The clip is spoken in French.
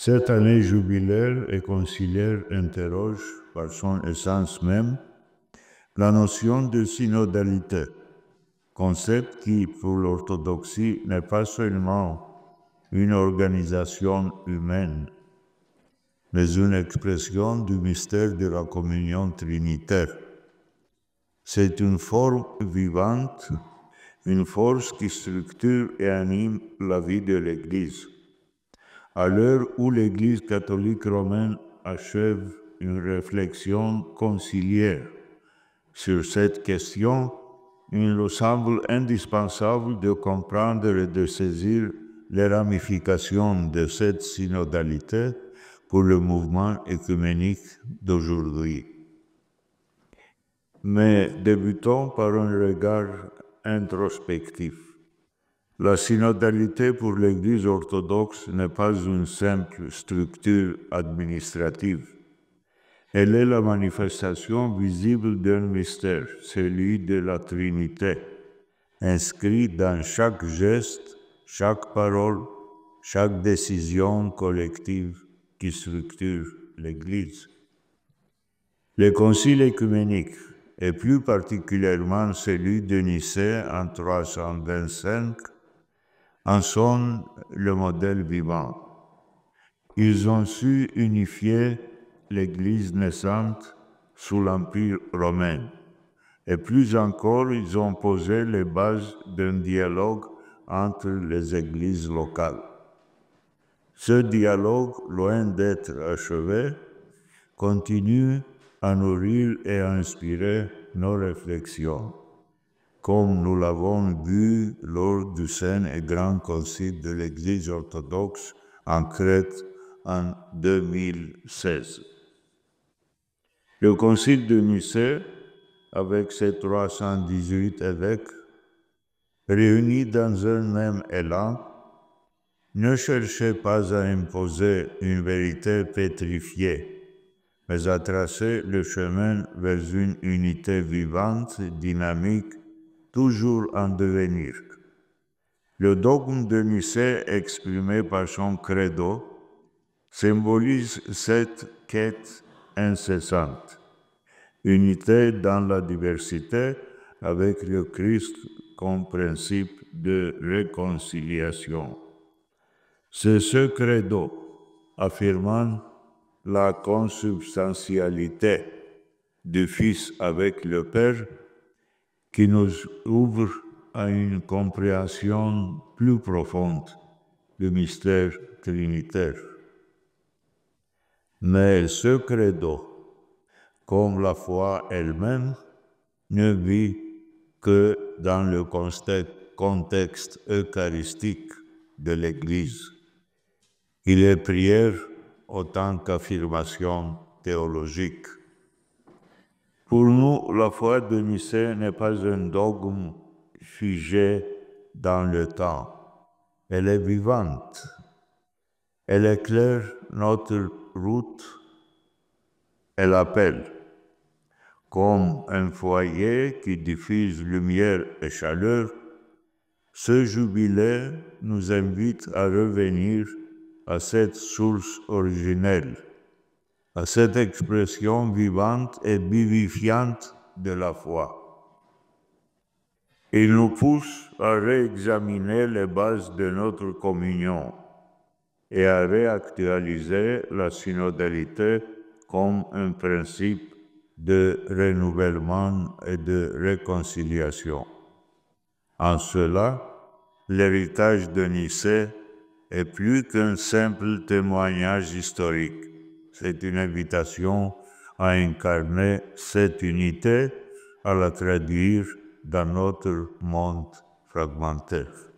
Cette année jubilaire et conciliaire interroge, par son essence même, la notion de synodalité, concept qui, pour l'orthodoxie, n'est pas seulement une organisation humaine, mais une expression du mystère de la communion trinitaire. C'est une forme vivante, une force qui structure et anime la vie de l'Église. À l'heure où l'Église catholique romaine achève une réflexion conciliaire sur cette question, il nous semble indispensable de comprendre et de saisir les ramifications de cette synodalité pour le mouvement œcuménique d'aujourd'hui. Mais débutons par un regard introspectif. La synodalité pour l'Église orthodoxe n'est pas une simple structure administrative. Elle est la manifestation visible d'un mystère, celui de la Trinité, inscrit dans chaque geste, chaque parole, chaque décision collective qui structure l'Église. Le Concile œcuménique, et plus particulièrement celui de Nicée en 325, en sont le modèle vivant. Ils ont su unifier l'Église naissante sous l'Empire romain. Et plus encore, ils ont posé les bases d'un dialogue entre les églises locales. Ce dialogue, loin d'être achevé, continue à nourrir et à inspirer nos réflexions, comme nous l'avons vu lors du Saint et Grand Concile de l'Église orthodoxe en Crète en 2016. Le Concile de Nicée, avec ses 318 évêques, réunis dans un même élan, ne cherchait pas à imposer une vérité pétrifiée, mais à tracer le chemin vers une unité vivante, dynamique, toujours en devenir. Le dogme de Nicée, exprimé par son credo, symbolise cette quête incessante. Unité dans la diversité avec le Christ comme principe de réconciliation. C'est ce credo, affirmant la consubstantialité du Fils avec le Père, qui nous ouvre à une compréhension plus profonde du mystère trinitaire. Mais ce credo, comme la foi elle-même, ne vit que dans le contexte eucharistique de l'Église. Il est prière autant qu'affirmation théologique. Pour nous, la foi de Nicée n'est pas un dogme figé dans le temps. Elle est vivante. Elle éclaire notre route. Elle appelle. Comme un foyer qui diffuse lumière et chaleur, ce jubilé nous invite à revenir à cette source originelle, à cette expression vivante et vivifiante de la foi. Il nous pousse à réexaminer les bases de notre communion et à réactualiser la synodalité comme un principe de renouvellement et de réconciliation. En cela, l'héritage de Nicée est plus qu'un simple témoignage historique. C'est une invitation à incarner cette unité, à la traduire dans notre monde fragmentaire.